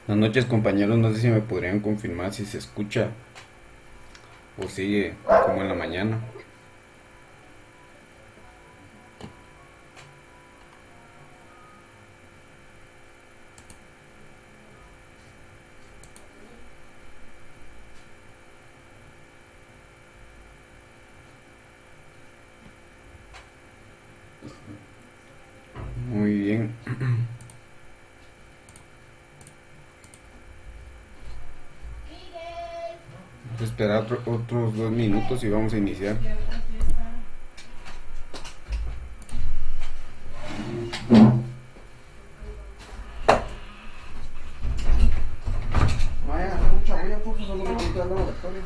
Buenas noches compañeros, no sé si me podrían confirmar si se escucha o sigue como en la mañana. Muy bien, vamos a esperar otros 2 minutos y vamos a iniciar. Vayan a hacer mucha bulla, por favor, no me quiten el laboratorio.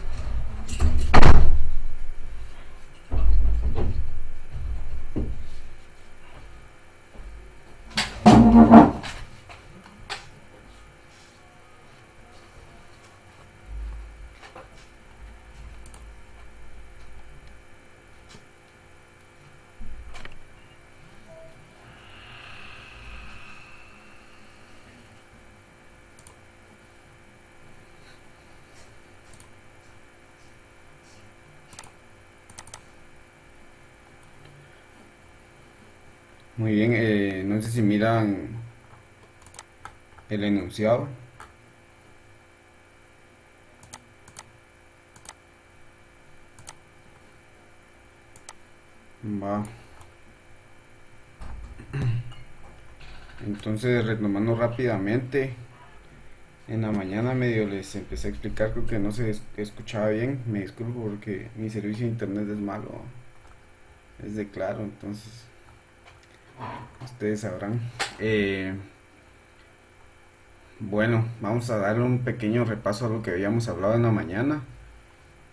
Muy bien, no sé si miran el enunciado. Va, entonces retomando rápidamente. En la mañana medio les empecé a explicar, creo que no se escuchaba bien. Me disculpo porque mi servicio de internet es malo, es de Claro, entonces ustedes sabrán. Eh, bueno, vamos a darle un pequeño repaso a lo que habíamos hablado en la mañana.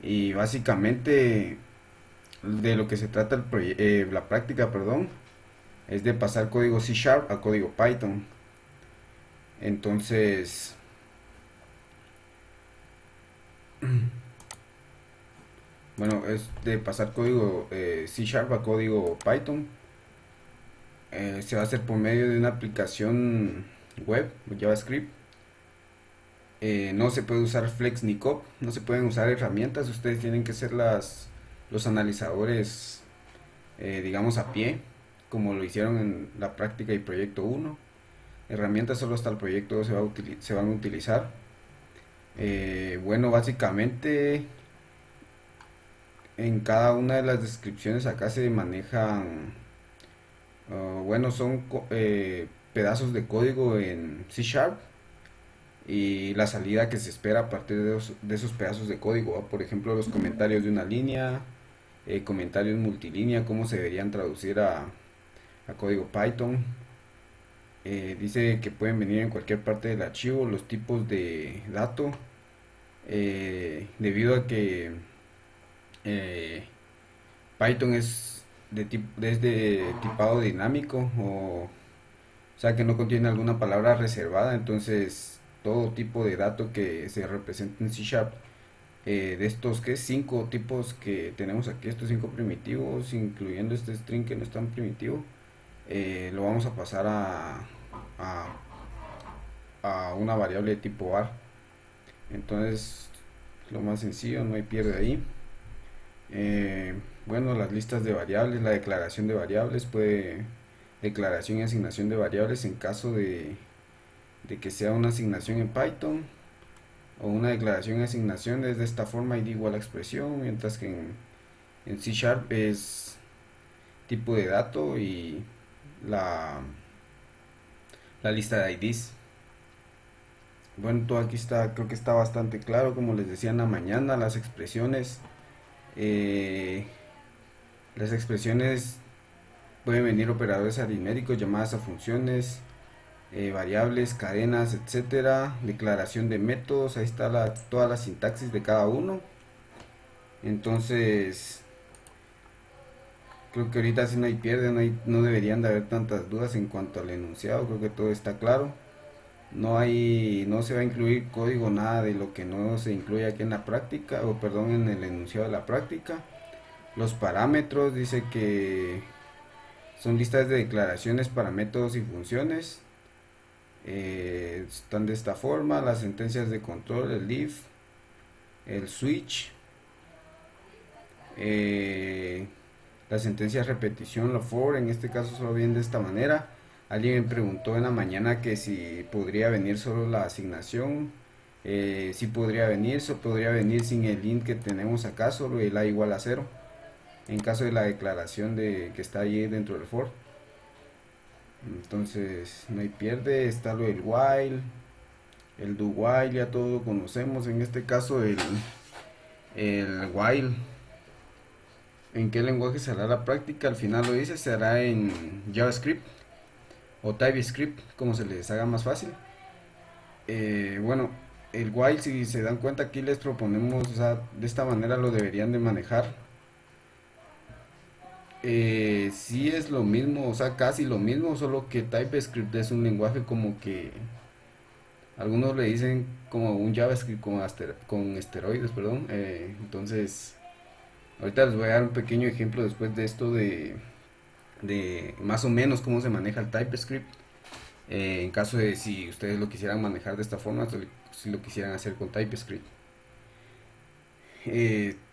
Y básicamente de lo que se trata la práctica, perdón, es de pasar código C Sharp a código Python. Entonces, bueno, es de pasar código C Sharp a código Python. Se va a hacer por medio de una aplicación web, JavaScript. No se puede usar Flex ni Cop, no se pueden usar herramientas, ustedes tienen que ser los analizadores, digamos, a pie, como lo hicieron en la práctica y proyecto uno. Herramientas solo hasta el proyecto 2 se van a utilizar. Bueno, básicamente en cada una de las descripciones acá se manejan, bueno, son pedazos de código en C Sharp y la salida que se espera a partir de esos pedazos de código, ¿va? Por ejemplo, los comentarios de una línea, comentarios multilínea, cómo se deberían traducir a código Python. Dice que pueden venir en cualquier parte del archivo, los tipos de dato, debido a que eh, Python es de tipado dinámico, o sea que no contiene alguna palabra reservada, entonces todo tipo de dato que se representa en C Sharp, de estos que 5 tipos que tenemos aquí, estos 5 primitivos, incluyendo este string que no es tan primitivo, lo vamos a pasar a, a una variable de tipo var. Entonces, lo más sencillo, no hay pierde ahí. Eh, bueno, las listas de variables, la declaración de variables, puede declaración y asignación de variables en caso de que sea una asignación en Python, o una declaración y asignación es de esta forma id igual a expresión, mientras que en C Sharp es tipo de dato y la, la lista de IDs. Bueno, todo aquí está, creo que está bastante claro, como les decía en la mañana, eh, las expresiones pueden venir operadores aritméticos, llamadas a funciones, variables, cadenas, etcétera, declaración de métodos, ahí está toda la sintaxis de cada uno. Entonces, creo que ahorita si no hay pierde, no deberían de haber tantas dudas en cuanto al enunciado, creo que todo está claro. No se va a incluir código, nada de lo que no se incluye aquí en la práctica, o perdón, en el enunciado de la práctica. Los parámetros, dice que son listas de declaraciones para métodos y funciones. Están de esta forma: las sentencias de control, el if, el switch, eh, la sentencia de repetición, la for. En este caso solo viene de esta manera. Alguien me preguntó en la mañana que si podría venir solo la asignación. Si podría venir, podría venir sin el int que tenemos acá, solo el a igual a 0, en caso de la declaración de que está ahí dentro del for. Entonces no hay pierde. Está lo del while, el do while, ya todo lo conocemos. En este caso el while, ¿en qué lenguaje se hará la práctica? Al final lo dice, se hará en JavaScript o TypeScript, como se les haga más fácil. Bueno, el while, si se dan cuenta, aquí les proponemos, o sea, de esta manera lo deberían de manejar. Sí es lo mismo, o sea, casi lo mismo, solo que TypeScript es un lenguaje como que algunos le dicen como un JavaScript con esteroides, perdón. Entonces, ahorita les voy a dar un pequeño ejemplo después de esto de más o menos cómo se maneja el TypeScript. En caso de si ustedes lo quisieran manejar de esta forma, si lo quisieran hacer con TypeScript.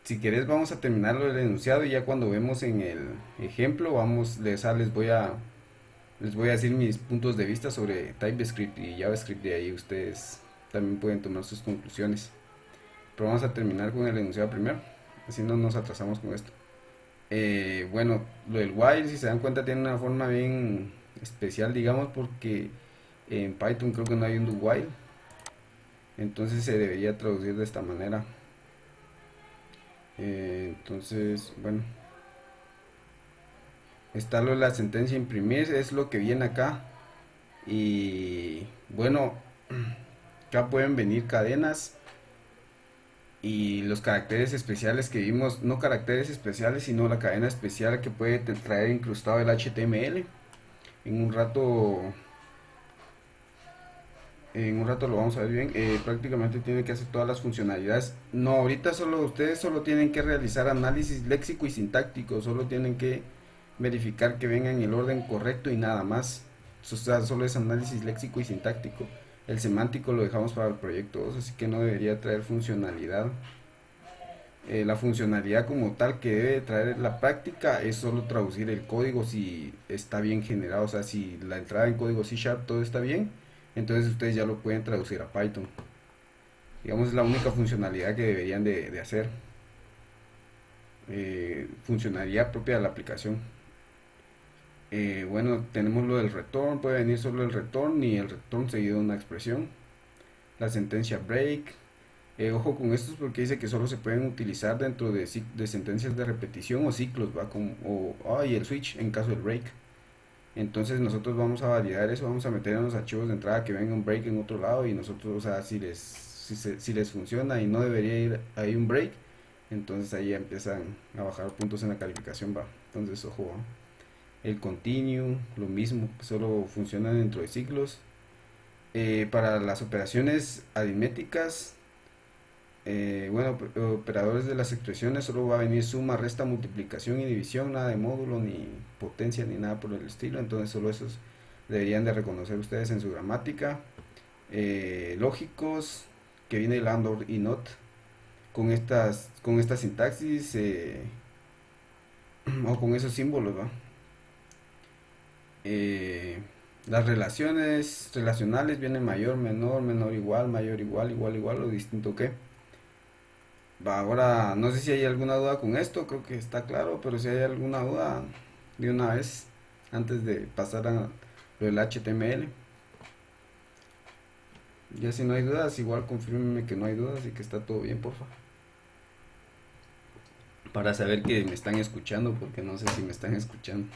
Si querés vamos a terminar el enunciado y ya cuando vemos en el ejemplo les voy a decir mis puntos de vista sobre TypeScript y JavaScript, de ahí ustedes también pueden tomar sus conclusiones. Pero vamos a terminar con el enunciado primero, así no nos atrasamos con esto. Bueno, lo del while, si se dan cuenta, tiene una forma bien especial, digamos, porque en Python creo que no hay un do while, entonces se debería traducir de esta manera. Entonces, bueno, está lo de la sentencia imprimir, es lo que viene acá. Y bueno, acá pueden venir cadenas y los caracteres especiales que vimos, no caracteres especiales, sino la cadena especial que puede traer incrustado el HTML. En un rato, en un rato lo vamos a ver bien. Prácticamente tiene que hacer todas las funcionalidades. No, ahorita ustedes solo tienen que realizar análisis léxico y sintáctico, solo tienen que verificar que venga en el orden correcto y nada más. O sea, solo es análisis léxico y sintáctico. El semántico lo dejamos para el proyecto 2, así que no debería traer funcionalidad. La funcionalidad como tal que debe traer la práctica es solo traducir el código si está bien generado, o sea, si la entrada en código C Sharp todo está bien, entonces ustedes ya lo pueden traducir a Python. Digamos, es la única funcionalidad que deberían de hacer. Funcionalidad propia de la aplicación. Bueno, tenemos lo del return, puede venir solo el return y el return seguido de una expresión. La sentencia break. Ojo con estos porque dice que solo se pueden utilizar dentro de sentencias de repetición o ciclos, ¿va? Y el switch en caso del break. Entonces nosotros vamos a validar eso, vamos a meter en los archivos de entrada que venga un break en otro lado y nosotros, o sea, si les funciona y no debería ir ahí un break, entonces ahí ya empiezan a bajar puntos en la calificación, va. Entonces, ojo, ¿va? El continue, lo mismo, solo funciona dentro de ciclos. Para las operaciones aritméticas, bueno, operadores de las expresiones, solo va a venir suma, resta, multiplicación y división, nada de módulo, ni potencia, ni nada por el estilo. Entonces solo esos deberían de reconocer ustedes en su gramática. Lógicos, que viene el and, or y not, con esta sintaxis, o con esos símbolos, ¿va? Eh, las relaciones relacionales vienen mayor, menor, menor, igual, mayor, igual, igual, igual o distinto que. Va, ahora no sé si hay alguna duda con esto, creo que está claro, pero si hay alguna duda de una vez antes de pasar a lo del HTML. Ya si no hay dudas, igual confírmeme que no hay dudas y que está todo bien, porfa. Para saber que me están escuchando, porque no sé si me están escuchando.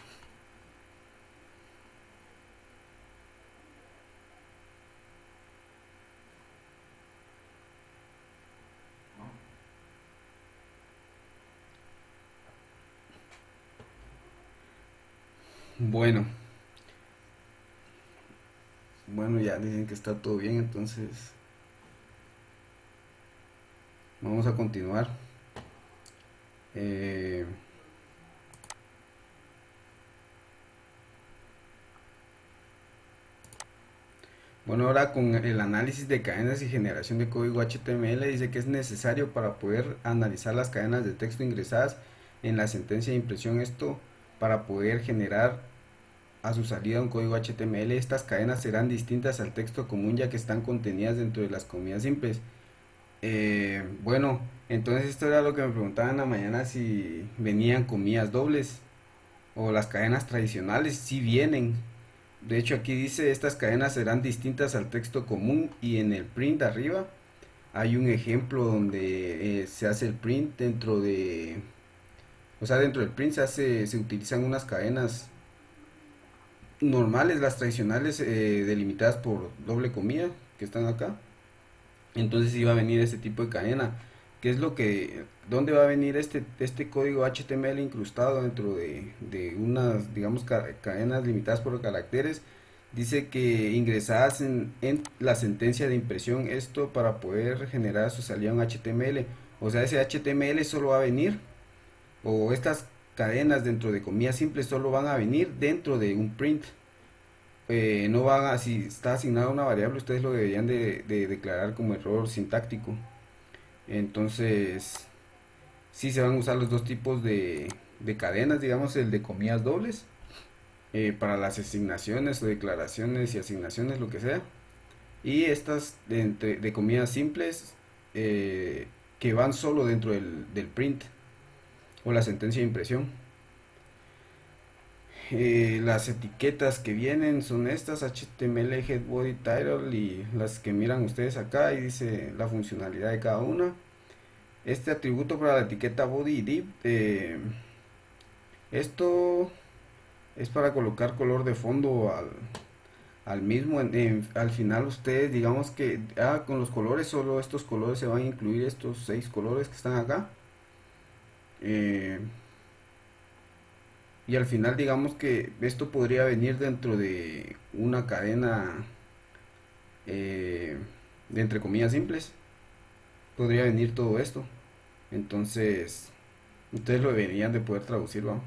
Bueno, bueno, ya dicen que está todo bien, entonces vamos a continuar. Eh, Bueno, ahora con el análisis de cadenas y generación de código HTML dice que es necesario para poder analizar las cadenas de texto ingresadas en la sentencia de impresión. Esto para poder generar a su salida un código HTML. Estas cadenas serán distintas al texto común ya que están contenidas dentro de las comillas simples. Bueno, entonces esto era lo que me preguntaban en la mañana, si venían comillas dobles o las cadenas tradicionales. Si vienen. De hecho aquí dice estas cadenas serán distintas al texto común, y en el print de arriba hay un ejemplo donde se hace el print dentro de, o sea, dentro del print se utilizan unas cadenas normales, las tradicionales, delimitadas por doble comilla que están acá. Entonces iba a venir este tipo de cadena. ¿Qué es lo que, dónde va a venir este código HTML incrustado dentro de unas, digamos, cadenas limitadas por caracteres? Dice que ingresadas en la sentencia de impresión, esto para poder generar su salida un HTML. O sea, ese HTML solo va a venir, o estas cadenas dentro de comillas simples solo van a venir dentro de un print. No van a, si está asignada una variable, ustedes lo deberían de declarar como error sintáctico. Entonces, sí se van a usar los dos tipos de cadenas, digamos, el de comillas dobles, para las asignaciones o declaraciones y asignaciones, lo que sea. Y estas de comillas simples, que van solo dentro del print o la sentencia de impresión. Las etiquetas que vienen son estas: HTML, Head, Body, Title, y las que miran ustedes acá, y dice la funcionalidad de cada una. Este atributo para la etiqueta body y div, esto es para colocar color de fondo al mismo. Al final ustedes, digamos que con los colores, solo estos colores se van a incluir, estos 6 colores que están acá. Eh, y al final, digamos que esto podría venir dentro de una cadena, eh, de entre comillas simples. Podría venir todo esto. Entonces, ustedes lo deberían de poder traducir, ¿va?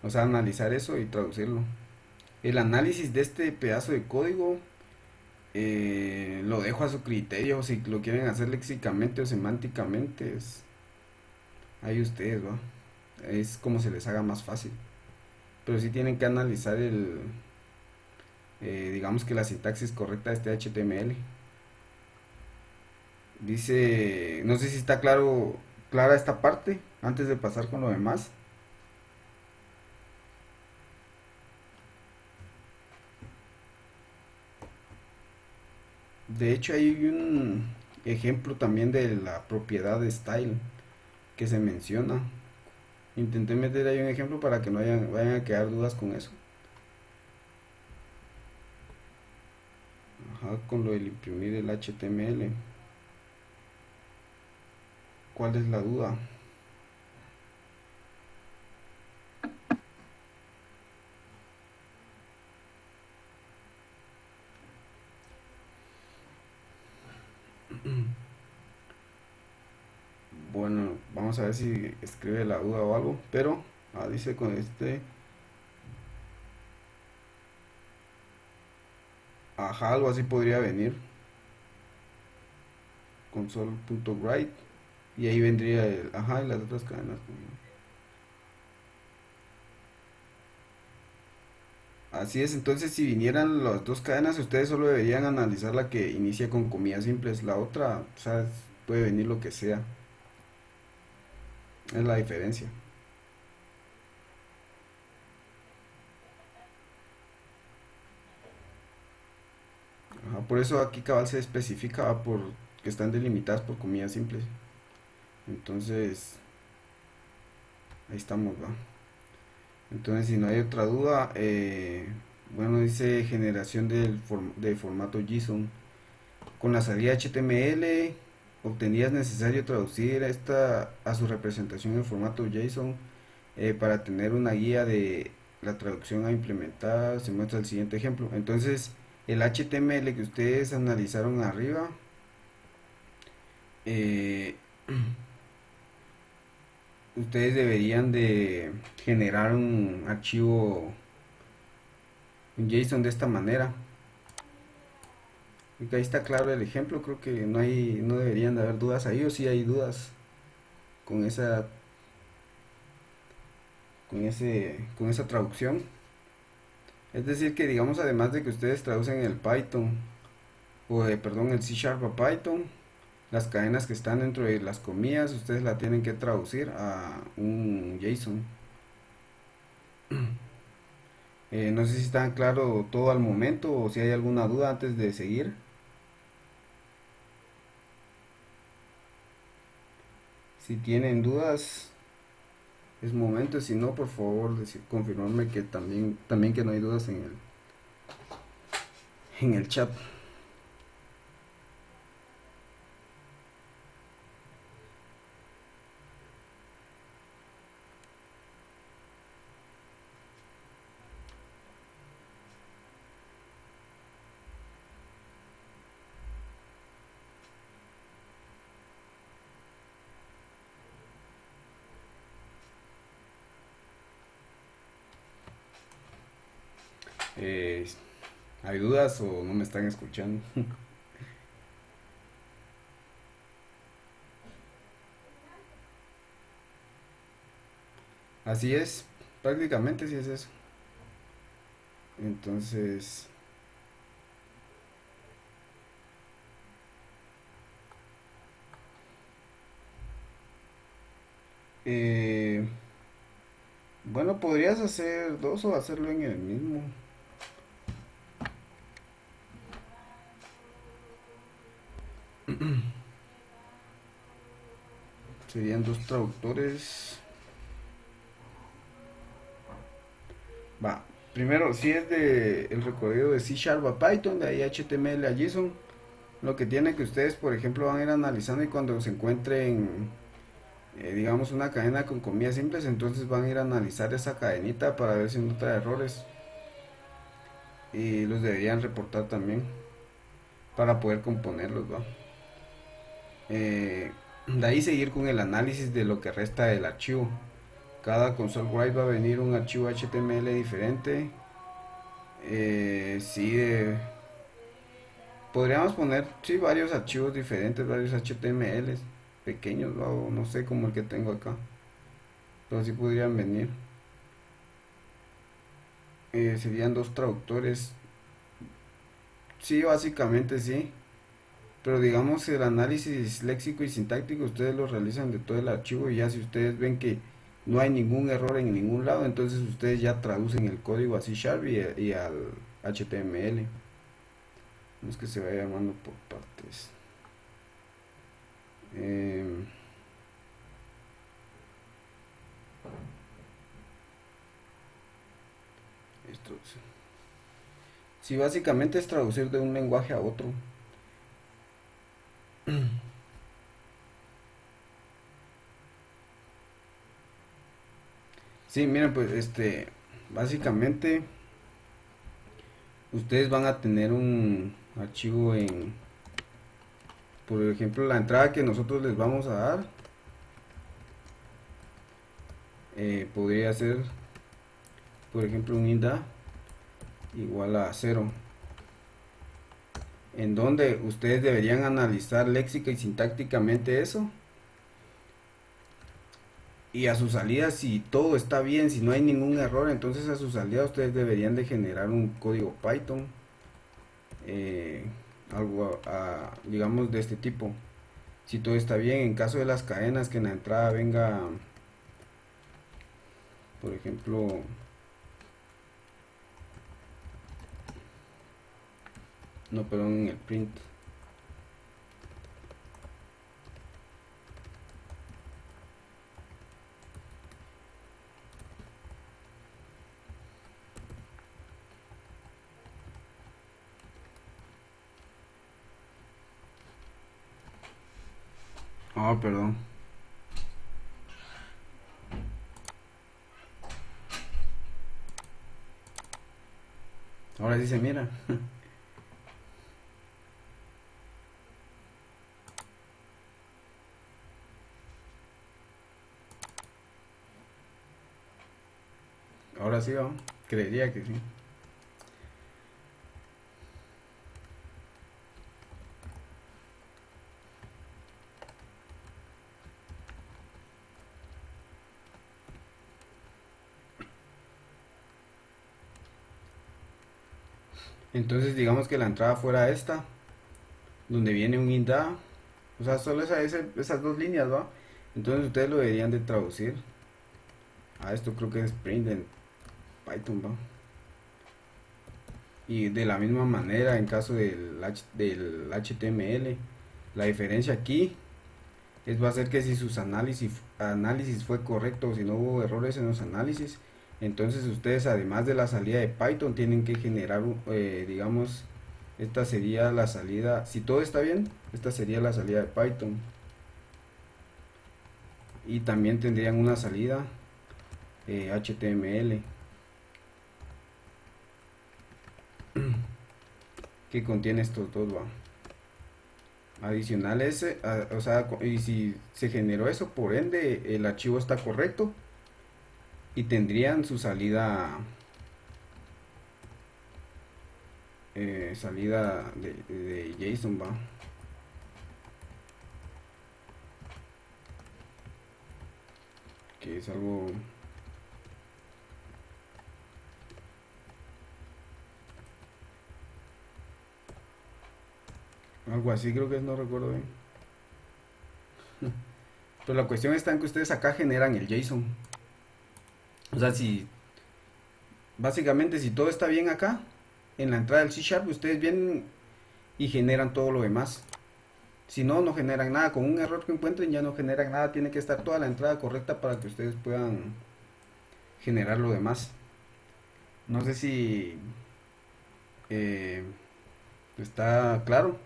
O sea, analizar eso y traducirlo. El análisis de este pedazo de código, lo dejo a su criterio. Si lo quieren hacer léxicamente o semánticamente, ahí ustedes, ¿va? Es como se les haga más fácil. Pero sí tienen que analizar digamos que la sintaxis correcta de este HTML. Dice, no sé si está clara esta parte, antes de pasar con lo demás. De hecho, hay un ejemplo también de la propiedad de style que se menciona. Intenté meter ahí un ejemplo para que no vayan a quedar dudas con eso. Ajá, con lo del imprimir el HTML. ¿Cuál es la duda? Bueno, vamos a ver si escribe la duda o algo. Pero, dice con este. Ajá, algo así podría venir. Console.write. Y ahí vendría el. Ajá, y las otras cadenas. Así es, entonces si vinieran las dos cadenas, ustedes solo deberían analizar la que inicia con comillas simples. La otra, o sea, puede venir lo que sea. Es la diferencia. Ajá, por eso aquí cabal se especifica, por que están delimitadas por comillas simples. Entonces, ahí estamos, ¿va? Entonces, si no hay otra duda, bueno, dice generación de formato JSON. Con la salida HTML obtenidas necesario traducir esta a su representación en formato JSON. Para tener una guía de la traducción a implementar, se muestra el siguiente ejemplo. Entonces, el HTML que ustedes analizaron arriba, eh, ustedes deberían de generar un archivo, un JSON de esta manera. Y que ahí está claro el ejemplo, creo que no deberían de haber dudas ahí, o si hay dudas con con esa traducción. Es decir, que digamos, además de que ustedes traducen el Python, perdón, el C Sharp a Python, las cadenas que están dentro de las comillas, ustedes la tienen que traducir a un JSON. No sé si está claro todo al momento o si hay alguna duda antes de seguir. Si tienen dudas, es momento. Si no, por favor, confirmarme que también que no hay dudas en el chat. Eh, ¿Hay dudas o no me están escuchando? Así es, prácticamente sí es eso. Entonces, eh, bueno, podrías hacer dos o hacerlo en el mismo. Serían dos traductores. Va, primero, si es de el recorrido de C Sharp a Python, de ahí HTML a JSON, lo que tiene que ustedes, por ejemplo, van a ir analizando y cuando se encuentren, digamos, una cadena con comillas simples, entonces van a ir a analizar esa cadenita para ver si no trae errores y los deberían reportar también para poder componerlos, ¿va? De ahí seguir con el análisis de lo que resta del archivo. Cada console write va a venir un archivo HTML diferente. Sí, podríamos poner, sí, varios archivos diferentes, varios HTMLs pequeños, ¿va? O no sé, como el que tengo acá. Pero sí podrían venir. Serían dos traductores. Sí, básicamente sí. Pero digamos el análisis léxico y sintáctico ustedes lo realizan de todo el archivo y ya si ustedes ven que no hay ningún error en ningún lado, entonces ustedes ya traducen el código a C Sharp y al HTML. No es que se vaya llamando por partes. Eh, esto, sí, básicamente es traducir de un lenguaje a otro. Sí, miren, pues básicamente ustedes van a tener un archivo por ejemplo, la entrada que nosotros les vamos a dar podría ser, por ejemplo, un inda igual a cero, en donde ustedes deberían analizar léxica y sintácticamente eso y a su salida si todo está bien, si no hay ningún error, entonces a su salida ustedes deberían de generar un código Python, eh, algo digamos de este tipo. Si todo está bien, en caso de las cadenas que en la entrada venga, por ejemplo, no, perdón, en el print. Ah, perdón. Ahora sí se mira. Ahora sí, ¿no? Creería que sí. Entonces digamos que la entrada fuera esta, donde viene un INDA, o sea, solo esas dos líneas, ¿va? Entonces ustedes lo deberían de traducir a esto, creo que es print en Python, ¿va? Y de la misma manera en caso del HTML, la diferencia aquí va a ser que si sus análisis fue correcto o si no hubo errores en los análisis, entonces ustedes además de la salida de Python tienen que generar, digamos, esta sería la salida, si todo está bien, esta sería la salida de Python. Y también tendrían una salida HTML que contiene estos dos, ¿va? Adicionales, o sea, y si se generó eso, por ende el archivo está correcto y tendrían su salida de JSON, va, que es algo así, creo que es, no recuerdo bien. Pero la cuestión está en que ustedes acá generan el JSON. O sea, si básicamente si todo está bien acá, en la entrada del C Sharp, ustedes vienen y generan todo lo demás. Si no, no generan nada. Con un error que encuentren ya no generan nada. Tiene que estar toda la entrada correcta para que ustedes puedan generar lo demás. No sé si eh, está claro.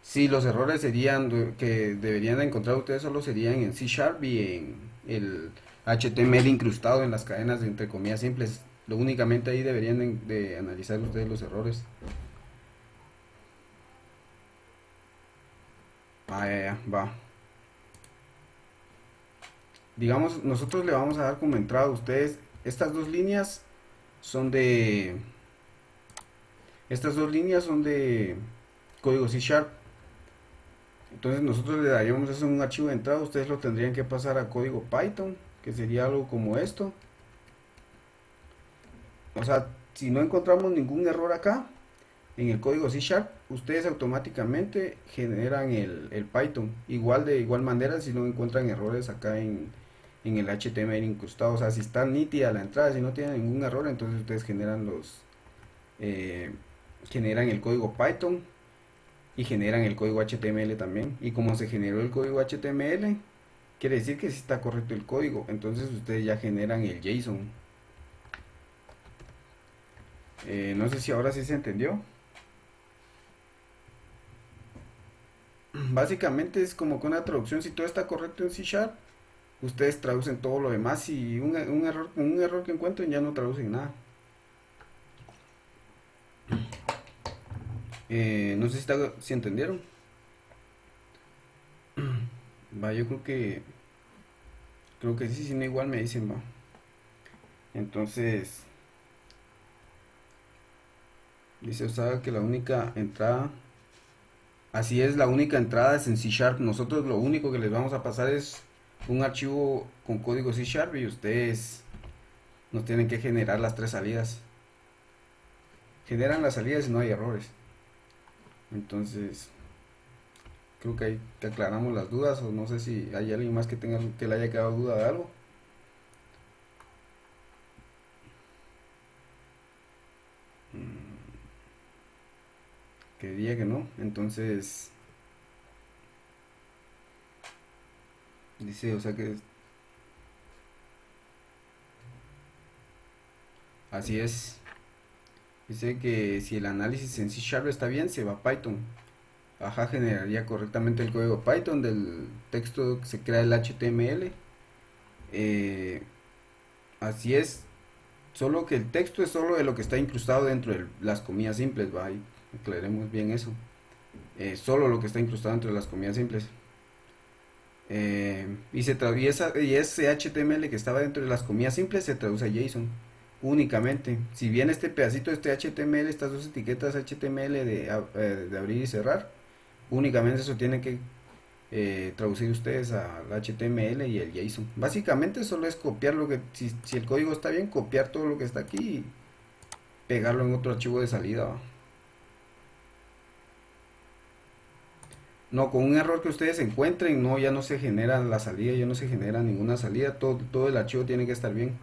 Sí, los errores serían que deberían encontrar ustedes solo serían en C Sharp y en el HTML incrustado en las cadenas de entre comillas simples. Lo únicamente ahí deberían de analizar ustedes los errores. Ah, ya, va. Digamos, nosotros le vamos a dar como entrada a ustedes estas dos líneas son de estas dos líneas son de código C Sharp. Entonces nosotros le daríamos eso en un archivo de entrada, ustedes lo tendrían que pasar a código Python, que sería algo como esto. O sea, si no encontramos ningún error acá, en el código C Sharp, ustedes automáticamente generan el Python. Igual de igual manera, si no encuentran errores acá en el HTML incrustado. O sea, si está nítida la entrada, si no tiene ningún error, entonces ustedes eh, generan el código Python y generan el código HTML también. Y como se generó el código HTML, quiere decir que sí está correcto el código. Entonces ustedes ya generan el JSON. No sé si ahora sí se entendió. Básicamente es como que una traducción, si todo está correcto en C Sharp, ustedes traducen todo lo demás y un error que encuentren ya no traducen nada. No sé si entendieron. Va, yo creo que sí, si no igual me dicen, va. Entonces, dice Osaga que la única entrada, así es, la única entrada es en C Sharp. Nosotros lo único que les vamos a pasar es un archivo con código C Sharp y ustedes nos tienen que generar las tres salidas. Generan las salidas y no hay errores. Entonces, creo que ahí te aclaramos las dudas o no sé si hay alguien más que le haya quedado duda de algo. Que diría que no. Entonces, dice, o sea que así es. Dice que si el análisis en C Sharp está bien, se va a Python. Ajá, generaría correctamente el código Python del texto que se crea el HTML. Eh, así es, solo que el texto es solo de lo que está incrustado dentro de las comillas simples, va, ahí aclaremos bien eso. Solo lo que está incrustado dentro de las comillas simples. Y ese HTML que estaba dentro de las comillas simples se traduce a JSON únicamente. Si bien este pedacito de este HTML, estas dos etiquetas HTML de abrir y cerrar, únicamente eso tienen que traducir ustedes al HTML y el JSON. Básicamente solo es copiar si el código está bien, copiar todo lo que está aquí pegarlo en otro archivo de salida, ¿va? No, con un error que ustedes encuentren, no, ya no se genera la salida, ya no se genera ninguna salida, todo el archivo tiene que estar bien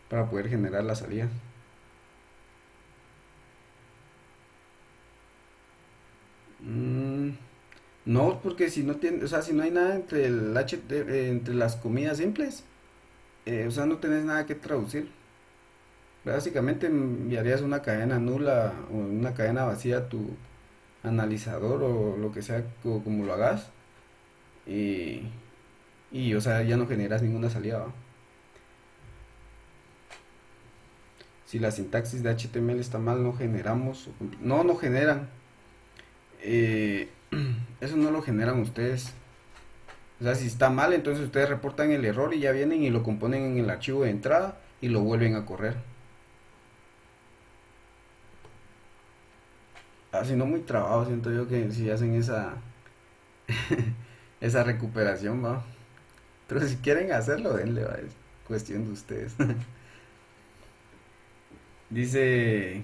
para poder generar la salida. Mm, no, porque si no tiene, o sea, si no hay nada entre el entre las comidas simples, o sea, no tenés nada que traducir. Básicamente enviarías una cadena nula o una cadena vacía a tu analizador o lo que sea, como lo hagas, y, y, o sea, ya no generas ninguna salida, ¿va? Si la sintaxis de HTML está mal, no generamos, no generan. Eh, Eso no lo generan ustedes. O sea, si está mal, entonces ustedes reportan el error y ya vienen y lo componen en el archivo de entrada y lo vuelven a correr. Así no muy trabajo, siento yo que si hacen esa recuperación, va. Pero si quieren hacerlo, denle, va. Es cuestión de ustedes. Dice,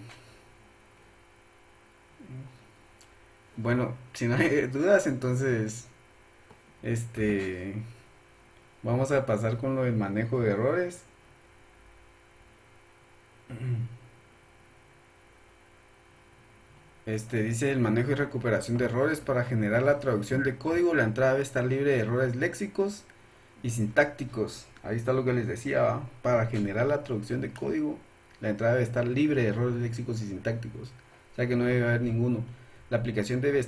bueno, si no hay dudas, entonces, este, vamos a pasar con lo del manejo de errores. Dice el manejo y recuperación de errores para generar la traducción de código. La entrada debe estar libre de errores léxicos y sintácticos. Ahí está lo que les decía, ¿va? Para generar la traducción de código, la entrada debe estar libre de errores léxicos y sintácticos. O sea que no debe haber ninguno. La aplicación debe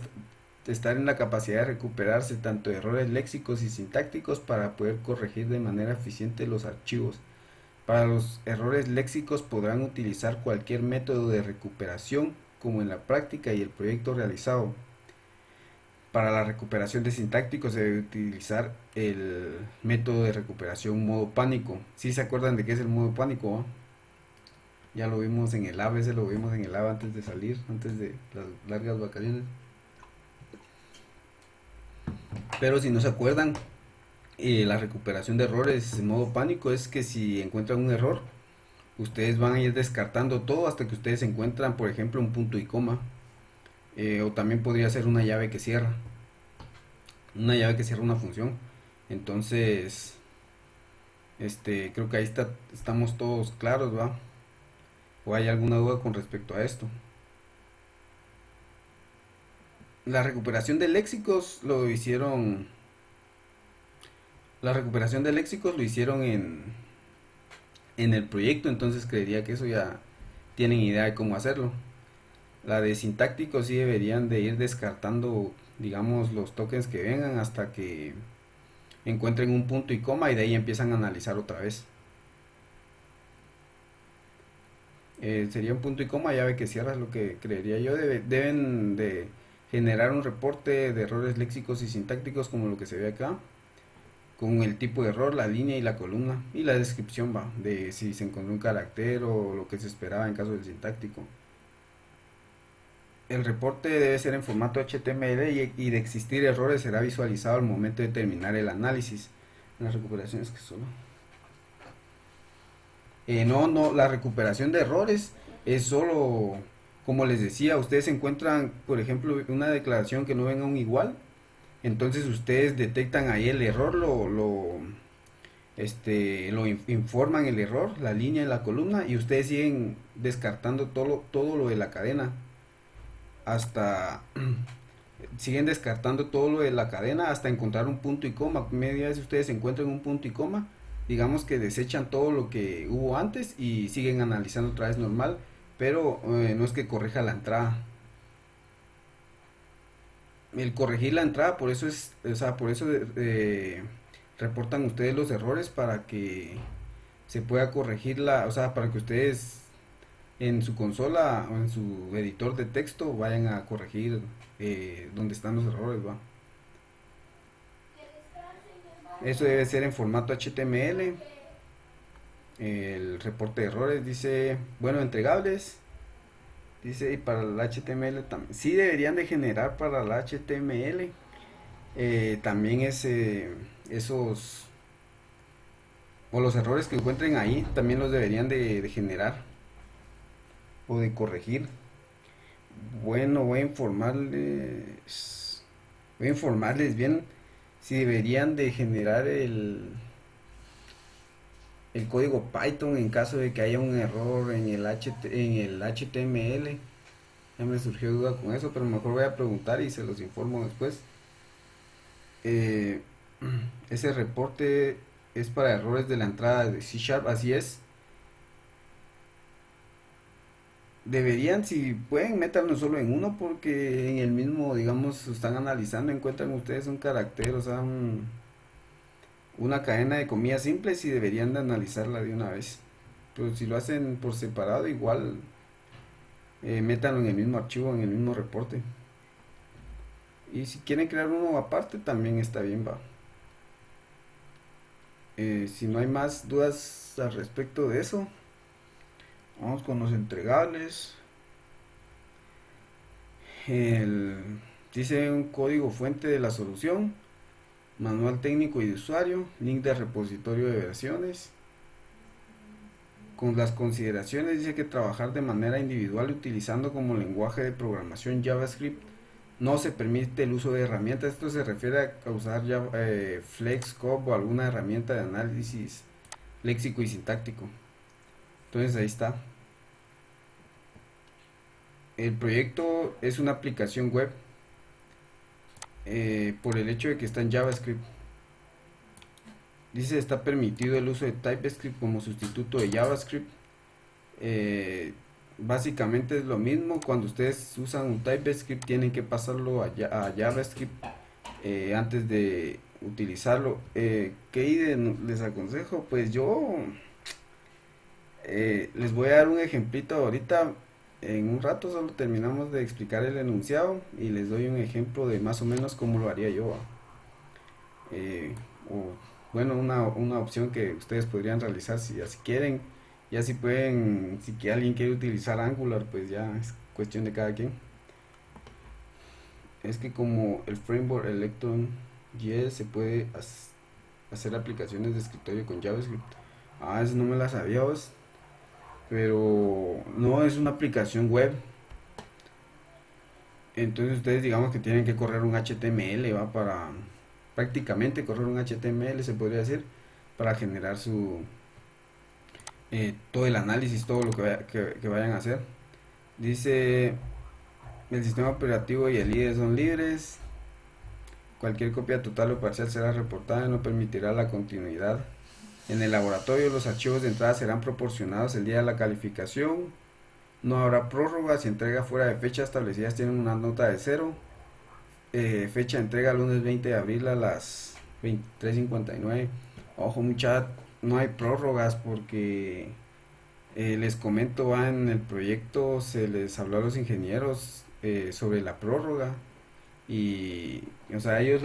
estar en la capacidad de recuperarse tanto de errores léxicos y sintácticos para poder corregir de manera eficiente los archivos. Para los errores léxicos podrán utilizar cualquier método de recuperación como en la práctica y el proyecto realizado. Para la recuperación de sintácticos se debe utilizar el método de recuperación modo pánico. ¿Sí se acuerdan de qué es el modo pánico? ¿Va? Ya lo vimos en el lab, ese lo vimos en el lab antes de salir, antes de las largas vacaciones. Pero si no se acuerdan, la recuperación de errores en modo pánico es que si encuentran un error, ustedes van a ir descartando todo hasta que ustedes encuentran, por ejemplo, un punto y coma. O también podría ser una llave que cierra. Una llave que cierra una función. Entonces, creo que ahí estamos todos claros, ¿va? ¿O hay alguna duda con respecto a esto? La recuperación de léxicos lo hicieron. La recuperación de léxicos lo hicieron en el proyecto, entonces creería que eso ya tienen idea de cómo hacerlo. La de sintáctico sí deberían de ir descartando, digamos, los tokens que vengan hasta que encuentren un punto y coma y de ahí empiezan a analizar otra vez. Sería un punto y coma, llave que cierra, lo que creería yo. Deben de generar un reporte de errores léxicos y sintácticos como lo que se ve acá, con el tipo de error, la línea y la columna y la descripción, va, de si se encontró un carácter o lo que se esperaba en caso del sintáctico. El reporte debe ser en formato HTML y de existir errores será visualizado al momento de terminar el análisis. Las recuperaciones que solo. No, la recuperación de errores es solo, como les decía, ustedes encuentran, por ejemplo, una declaración que no venga un igual, entonces ustedes detectan ahí el error, informan el error, la línea y la columna, y ustedes siguen descartando todo lo de la cadena hasta siguen descartando todo lo de la cadena hasta encontrar un punto y coma. Media vez ustedes encuentran un punto y coma, digamos que desechan todo lo que hubo antes y siguen analizando otra vez normal, pero no es que corrija la entrada. El corregir la entrada, por eso es, o sea, por eso reportan ustedes los errores para que se pueda corregir o sea, para que ustedes en su consola o en su editor de texto vayan a corregir donde están los errores, va. Eso debe ser en formato HTML. El reporte de errores dice, bueno, entregables. Dice, y para el HTML también. Sí deberían de generar para el HTML. También esos, o los errores que encuentren ahí, también los deberían de generar. o de corregir. Bueno, voy a informarles bien si deberían de generar el código Python en caso de que haya un error en el HTML. Ya me surgió duda con eso, pero mejor voy a preguntar y se los informo después. Eh, ese reporte es para errores de la entrada de C Sharp, así es. Deberían, si pueden, métanlo solo en uno porque en el mismo, digamos, están analizando, encuentran ustedes un carácter, o sea, una cadena de comillas simples y deberían de analizarla de una vez. Pero si lo hacen por separado, igual métanlo en el mismo archivo, en el mismo reporte. Y si quieren crear uno aparte, también está bien, va. Si no hay más dudas al respecto de eso, vamos con los entregables. El, dice un código fuente de la solución, manual técnico y de usuario, link de repositorio de versiones. Con las consideraciones dice que trabajar de manera individual utilizando como lenguaje de programación JavaScript no se permite el uso de herramientas. Esto se refiere a usar FlexCop o alguna herramienta de análisis léxico y sintáctico. Entonces ahí está. El proyecto es una aplicación web por el hecho de que está en JavaScript. Dice está permitido el uso de TypeScript como sustituto de JavaScript. Eh, Básicamente es lo mismo. Cuando ustedes usan un TypeScript tienen que pasarlo a JavaScript antes de utilizarlo. ¿Qué IDE les aconsejo? Pues yo les voy a dar un ejemplito ahorita. En un rato solo terminamos de explicar el enunciado y les doy un ejemplo de más o menos cómo lo haría yo. eh, o bueno, una opción que ustedes podrían realizar si así quieren. Ya si pueden, si que alguien quiere utilizar Angular, pues ya es cuestión de cada quien. Es que como el framework Electron.js se puede hacer aplicaciones de escritorio con JavaScript. Ah, eso no me la sabía vos. Pero no es una aplicación web. Entonces ustedes digamos que tienen que correr un HTML, ¿va? Para prácticamente correr un HTML se podría decir para generar todo el análisis, todo lo que vayan a hacer. Dice, el sistema operativo y el IDE son libres. Cualquier copia total o parcial será reportada y no permitirá la continuidad. En el laboratorio los archivos de entrada serán proporcionados el día de la calificación. No habrá prórrogas y entrega fuera de fecha establecidas tienen una nota de cero. Fecha de entrega lunes 20 de abril a las 23:59. Ojo, mucha, no hay prórrogas porque les comento, en el proyecto se les habló a los ingenieros sobre la prórroga y, o sea, ellos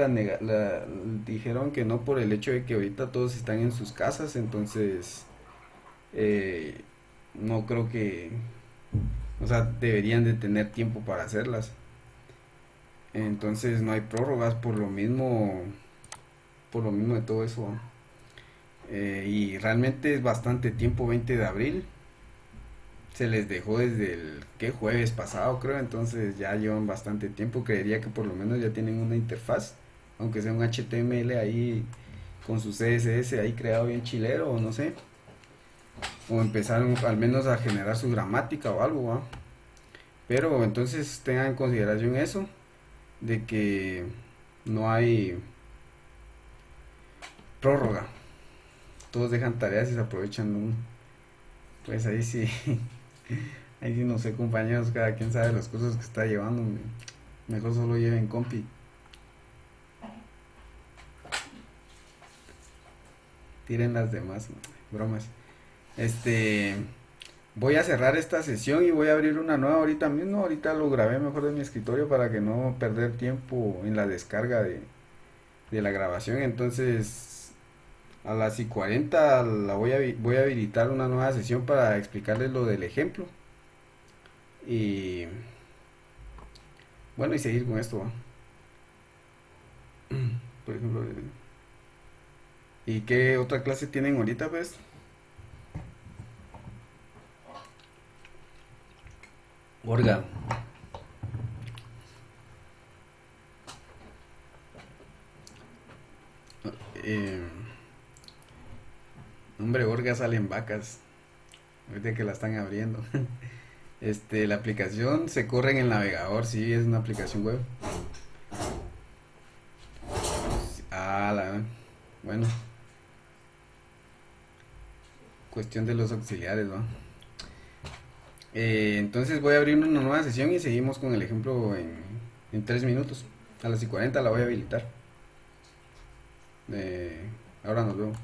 dijeron que no por el hecho de que ahorita todos están en sus casas, entonces eh, no creo que, o sea, deberían de tener tiempo para hacerlas. Entonces no hay prórrogas por lo mismo de todo eso. Y realmente es bastante tiempo, 20 de abril. Se les dejó desde el ¿qué? Jueves pasado, creo, entonces ya llevan bastante tiempo. Creería que por lo menos ya tienen una interfaz, aunque sea un HTML ahí con su CSS ahí creado bien chilero o no sé, o empezaron al menos a generar su gramática o algo, ¿va? Pero entonces tengan en consideración eso, de que no hay prórroga, todos dejan tareas y se aprovechan uno. Pues ahí sí, ahí sí no sé, compañeros, cada quien sabe los cursos que está llevando. Mejor solo lleven compi. Tiren las demás, ¿no? Bromas. Este, voy a cerrar esta sesión y voy a abrir una nueva ahorita mismo. Ahorita lo grabé mejor de mi escritorio para que no perder tiempo en la descarga de la grabación. Entonces, a las y 40 voy a habilitar una nueva sesión para explicarles lo del ejemplo. Y bueno, y seguir con esto, ¿va? Por ejemplo, ¿y qué otra clase tienen ahorita, pues? Orga. Eh, hombre, Orga salen vacas. Ahorita que la están abriendo. La aplicación se corre en el navegador, sí, es una aplicación web. Ah, bueno, cuestión de los auxiliares, ¿va? Entonces voy a abrir una nueva sesión y seguimos con el ejemplo en 3 minutos. A las y 40 la voy a habilitar. Eh, ahora nos vemos.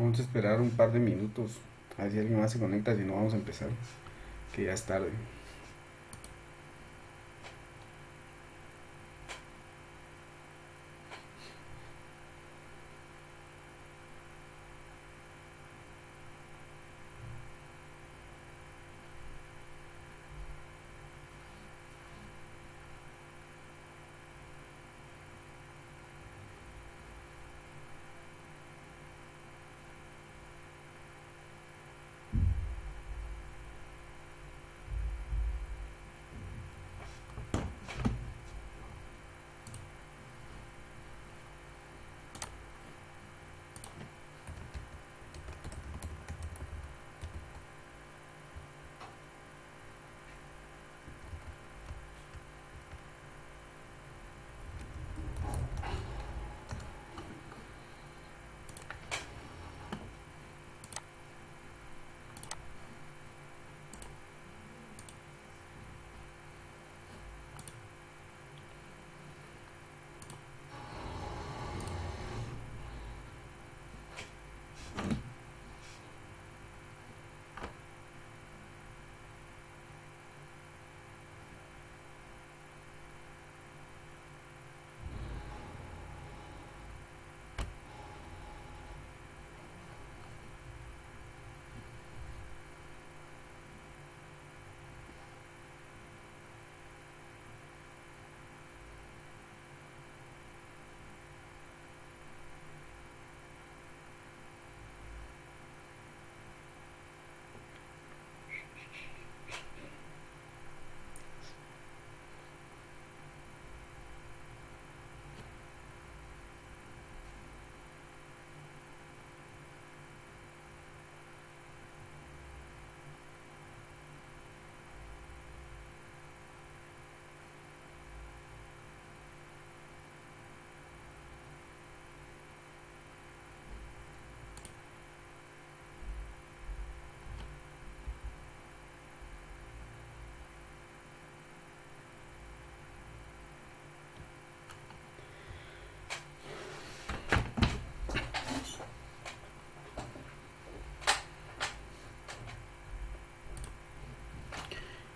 Vamos a esperar un par de minutos. A ver si alguien más se conecta, si no vamos a empezar. Que ya es tarde.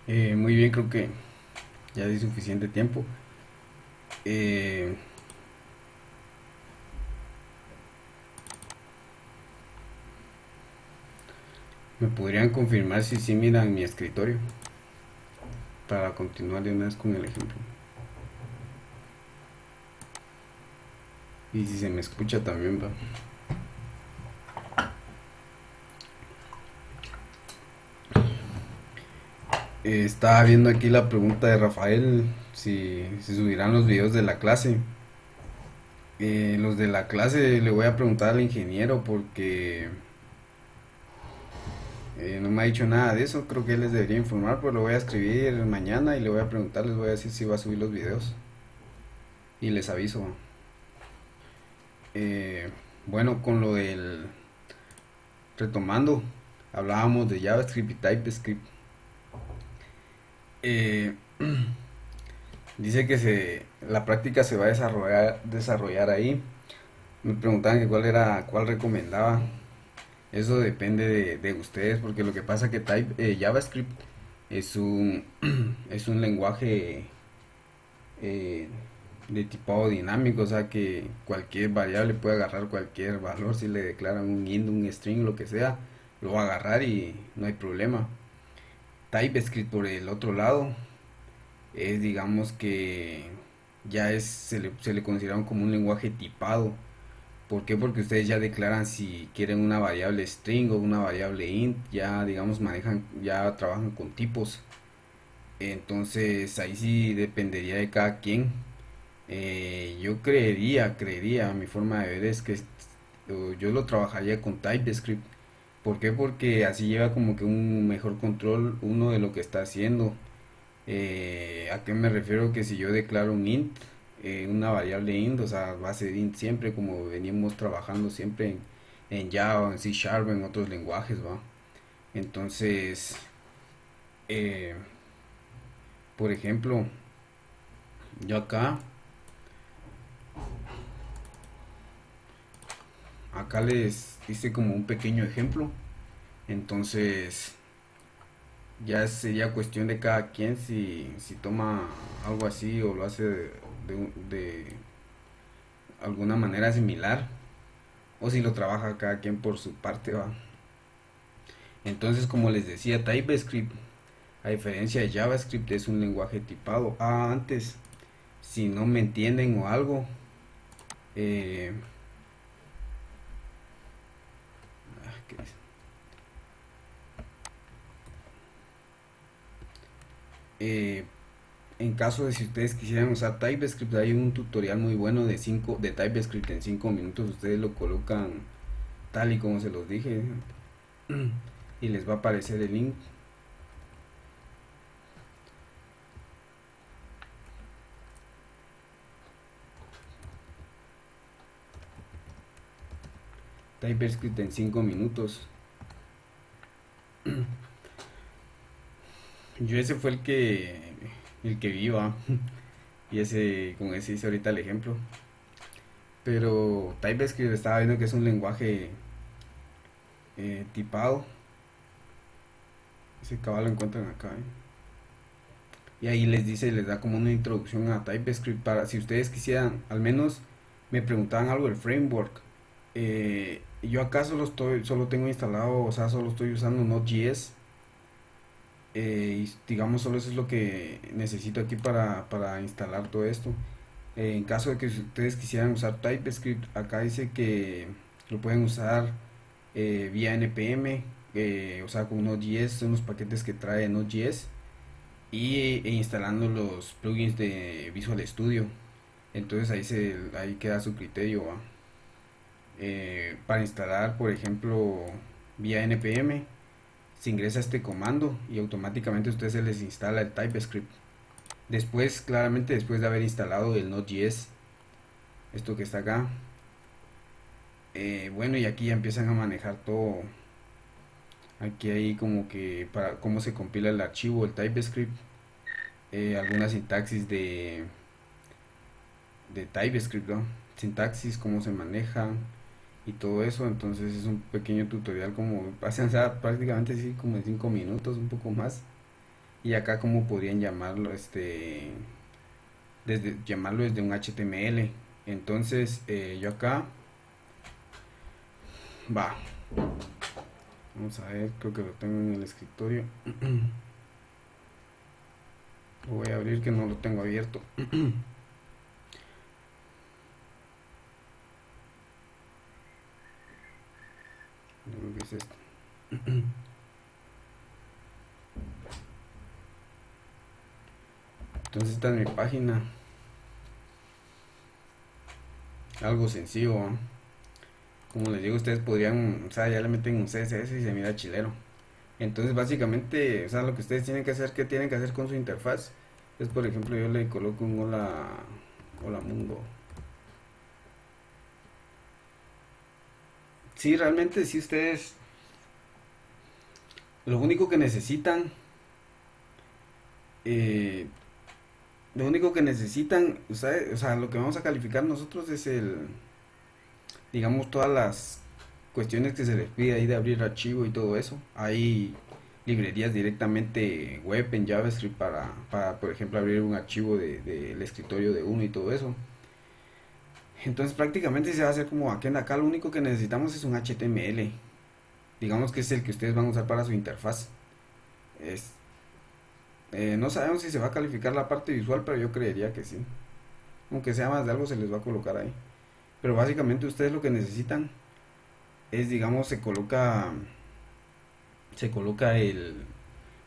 Muy bien, creo que ya di suficiente tiempo. Eh, ¿Me podrían confirmar si sí miran mi escritorio? Para continuar de una vez con el ejemplo. Y si se me escucha también, va. Estaba viendo aquí la pregunta de Rafael, si subirán los videos de la clase. Los de la clase le voy a preguntar al ingeniero porque no me ha dicho nada de eso. Creo que él les debería informar, pero lo voy a escribir mañana y le voy a preguntar, les voy a decir si va a subir los videos. Y les aviso. Eh, bueno, con lo del... Retomando, hablábamos de JavaScript y TypeScript. Eh, Dice que la práctica se va a desarrollar ahí. Me preguntaban que cuál recomendaba. Eso depende de ustedes, porque lo que pasa que JavaScript es un, es un lenguaje eh, de tipado dinámico, o sea que cualquier variable puede agarrar cualquier valor, si le declaran un int, un string, lo que sea, lo va a agarrar y no hay problema. TypeScript por el otro lado es, digamos que se le considera como un lenguaje tipado. ¿Por qué? Porque ustedes ya declaran si quieren una variable string o una variable int, ya digamos ya trabajan con tipos. Entonces ahí sí dependería de cada quien. Yo creería, mi forma de ver es que yo lo trabajaría con TypeScript. ¿Por qué? Porque así lleva como que un mejor control uno de lo que está haciendo. ¿A qué me refiero? Que si yo declaro un int, una variable int, o sea, va a ser int siempre como venimos trabajando siempre en Java, en C Sharp, en otros lenguajes, ¿va? Entonces, eh, por ejemplo, yo acá les hice como un pequeño ejemplo. Entonces, ya sería cuestión de cada quien si toma algo así o lo hace de alguna manera similar o si lo trabaja cada quien por su parte, va. Entonces, como les decía, TypeScript, a diferencia de JavaScript, es un lenguaje tipado. Antes, si no me entienden o algo, eh, ¿qué es? Eh, en caso de si ustedes quisieran usar TypeScript, hay un tutorial muy bueno de TypeScript en 5 minutos. Ustedes lo colocan tal y como se los dije y les va a aparecer el link. TypeScript en 5 minutos. Yo ese fue el que vi, va. Y con ese hice ahorita el ejemplo. Pero TypeScript estaba viendo que es un lenguaje tipado. Ese cabal lo encuentran acá. Y ahí les da como una introducción a TypeScript para si ustedes quisieran, al menos me preguntaban algo del framework. Yo acá solo tengo instalado, o sea, solo estoy usando Node.js. Y digamos, solo eso es lo que necesito aquí para instalar todo esto. En caso de que ustedes quisieran usar TypeScript, acá dice que lo pueden usar vía npm, o sea, con Node.js, son los paquetes que trae Node.js, e instalando los plugins de Visual Studio. Entonces ahí queda su criterio, ¿va? Para instalar, por ejemplo, vía npm, se ingresa este comando y automáticamente a ustedes se les instala el TypeScript. Después, claramente después de haber instalado el Node.js, esto que está acá. Bueno, y aquí ya empiezan a manejar todo. Aquí hay como que para cómo se compila el archivo, el TypeScript, alguna sintaxis de TypeScript, ¿no? Sintaxis, cómo se maneja y todo eso. Entonces es un pequeño tutorial como, o sea, prácticamente así como en 5 minutos, un poco más. Y acá cómo podrían llamarlo, llamarlo desde un HTML. Entonces, yo acá, va, vamos a ver, creo que lo tengo en el escritorio. Lo voy a abrir que no lo tengo abierto. Creo que es esto. Entonces esta es mi página, algo sencillo, ¿va? Como les digo, ustedes podrían, o sea, ya le meten un CSS y se mira chilero. Entonces básicamente, o sea, lo que ustedes tienen que hacer, ¿qué tienen que hacer con su interfaz? Es, por ejemplo, yo le coloco un hola mundo. Sí, realmente si ustedes, lo único que necesitan, eh, lo único que necesitan, ustedes, o sea, lo que vamos a calificar nosotros es digamos, todas las cuestiones que se les pide ahí de abrir archivo y todo eso. Hay librerías directamente web en JavaScript para por ejemplo, abrir un archivo del escritorio de uno y todo eso. Entonces prácticamente se va a hacer como aquí en acá, lo único que necesitamos es un HTML. Digamos que es el que ustedes van a usar para su interfaz. Es, no sabemos si se va a calificar la parte visual, pero yo creería que sí. Aunque sea más de algo se les va a colocar ahí. Pero básicamente ustedes lo que necesitan es, digamos, se coloca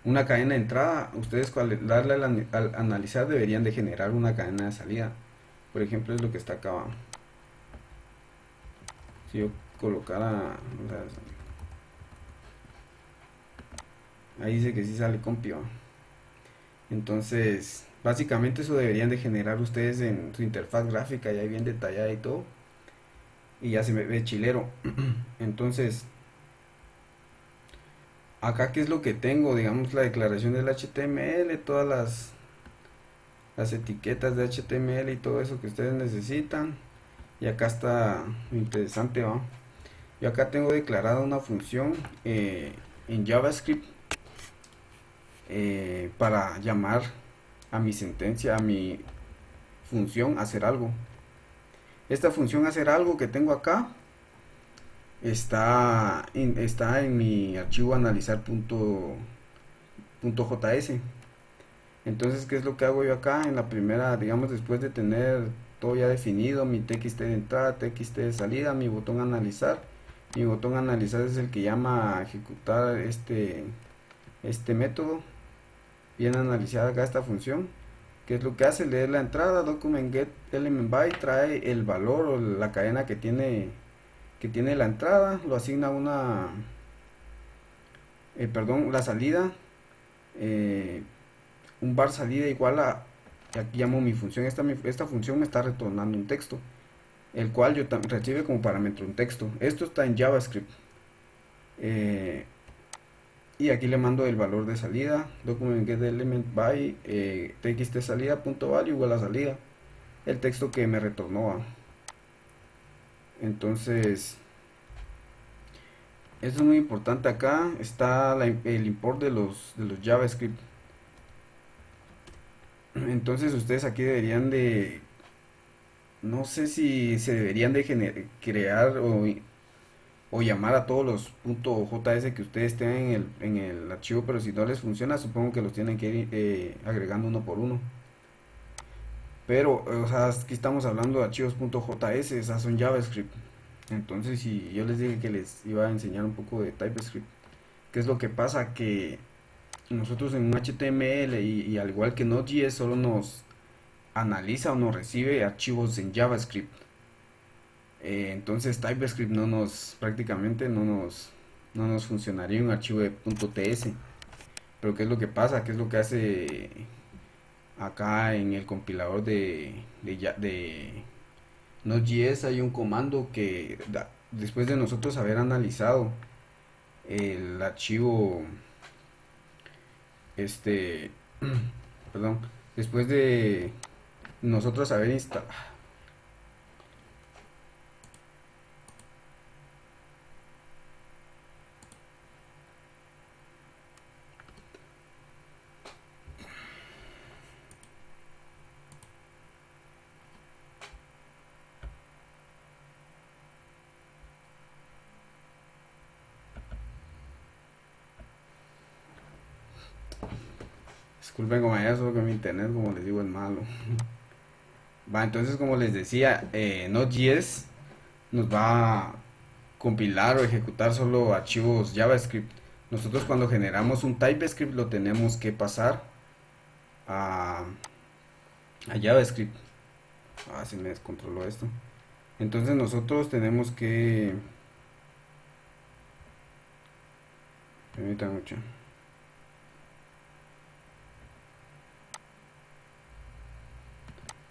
una cadena de entrada. Ustedes al darle al analizar deberían de generar una cadena de salida. Por ejemplo, es lo que está acá abajo. Si yo colocara, o sea, ahí dice que sí sale compio. Entonces, básicamente eso deberían de generar ustedes en su interfaz gráfica, ya bien detallada y todo. Y ya se me ve chilero. Entonces, acá qué es lo que tengo, digamos la declaración del HTML, todas las etiquetas de HTML y todo eso que ustedes necesitan. Y acá está interesante, ¿va? Yo acá tengo declarada una función en JavaScript para llamar a mi sentencia, a mi función hacer algo. Esta función hacer algo que tengo acá está en mi archivo analizar.js. Entonces, ¿qué es lo que hago yo acá? En la primera, digamos, después de tener todo ya definido, mi txt de entrada, txt de salida, mi botón analizar. Mi botón analizar es el que llama a ejecutar este método. Bien analizada acá esta función. ¿Qué es lo que hace? Leer la entrada, document get element by, trae el valor o la cadena que tiene la entrada, lo asigna a perdón, la salida, eh, un var salida igual a, aquí llamo mi función, esta función me está retornando un texto, el cual yo recibe como parámetro un texto. Esto está en JavaScript. eh, y aquí le mando el valor de salida, document get element by txt salida punto value igual a salida, el texto que me retornó. Entonces, esto es muy importante. Acá está el import de los JavaScript. Entonces ustedes aquí deberían de, no sé si se deberían de crear o llamar a todos los .js que ustedes tengan en el archivo, pero si no les funciona, supongo que los tienen que ir agregando uno por uno. Pero, o sea, aquí estamos hablando de archivos .js, esas son JavaScript. Entonces, si yo les dije que les iba a enseñar un poco de TypeScript, ¿qué es lo que pasa? Que nosotros en un HTML y al igual que Node.js solo nos analiza o nos recibe archivos en JavaScript. Entonces TypeScript prácticamente no nos funcionaría un archivo de .ts. Pero ¿qué es lo que pasa? ¿Qué es lo que hace acá en el compilador de Node.js? Hay un comando que después de nosotros haber analizado el archivo, este, perdón, después de nosotros haber instalado, Disculpen como eso, que mi internet, como les digo, es malo. Va, entonces como les decía, Node.js nos va a compilar o ejecutar solo archivos JavaScript. Nosotros cuando generamos un TypeScript lo tenemos que pasar a, a JavaScript. Ah, se me descontroló esto. Entonces nosotros tenemos que... Permítanme mucho.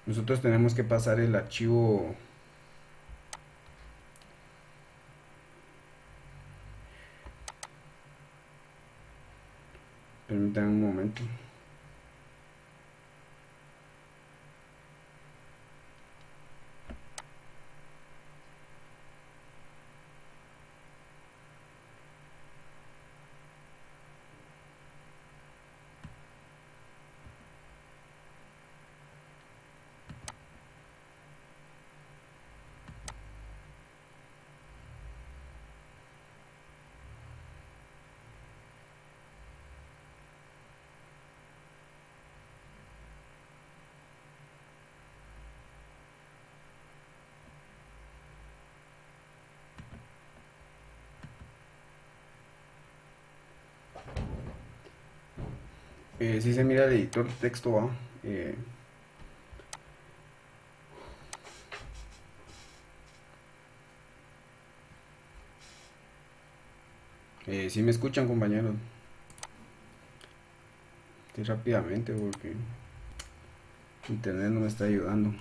Nosotros tenemos que pasar el archivo... Permítanme un momento. Si se mira el editor de texto, va. Eh, si me escuchan, compañeros. Sí, rápidamente porque internet no me está ayudando.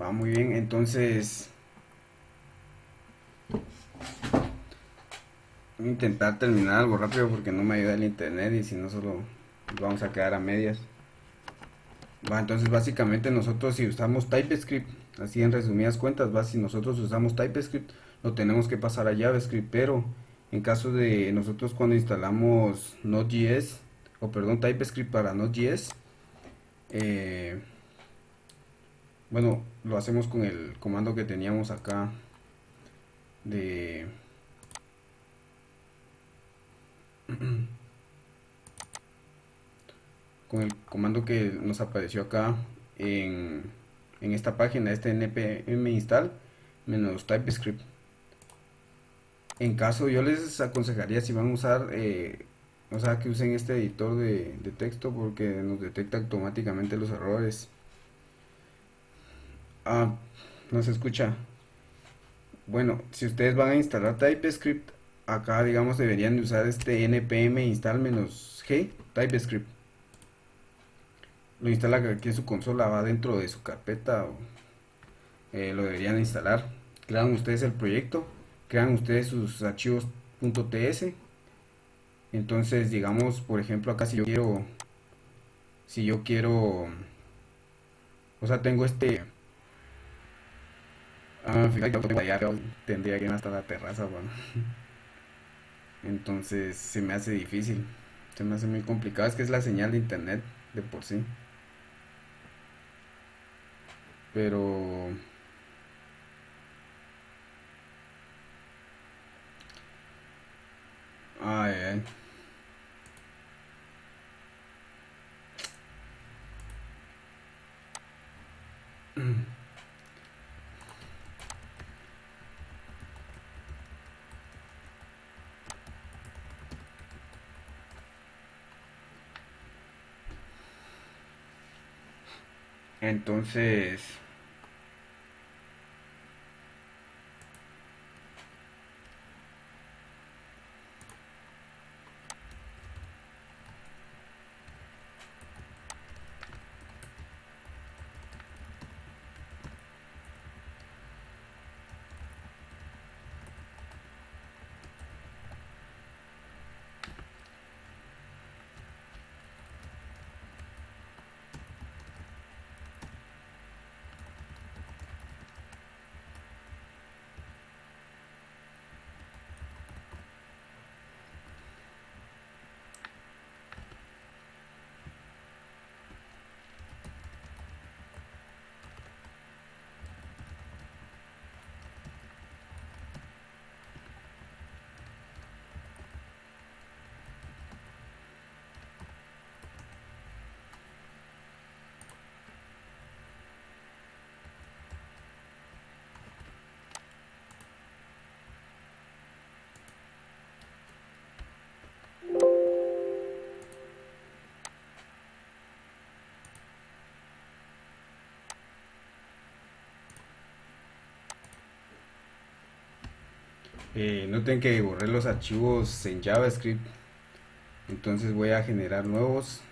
Va muy bien, entonces voy a intentar terminar algo rápido porque no me ayuda el internet y si no solo vamos a quedar a medias. Va, entonces básicamente nosotros si usamos TypeScript, así en resumidas cuentas, va, si nosotros usamos TypeScript, lo tenemos que pasar a JavaScript, pero en caso de nosotros cuando instalamos Node.js, o perdón, TypeScript para Node.js, eh, bueno, lo hacemos con el comando que teníamos acá de con el comando que nos apareció acá en esta página, este npm install menos TypeScript. En caso, yo les aconsejaría si van a usar, o sea, que usen este editor de texto porque nos detecta automáticamente los errores. Ah, no se escucha. Bueno, si ustedes van a instalar TypeScript, acá digamos deberían de usar este npm install menos g TypeScript. Lo instala aquí en su consola, va dentro de su carpeta o lo deberían instalar. Crean ustedes el proyecto, crean ustedes sus archivos .ts. Entonces, digamos, por ejemplo, acá si yo quiero, o sea, tengo este, fíjate que lo tengo allá, tendría que ir hasta la terraza, bueno. Entonces, se me hace difícil, se me hace muy complicado, es que es la señal de internet de por sí, pero, ay, ay. Entonces, noten que borré los archivos en JavaScript, entonces voy a generar nuevos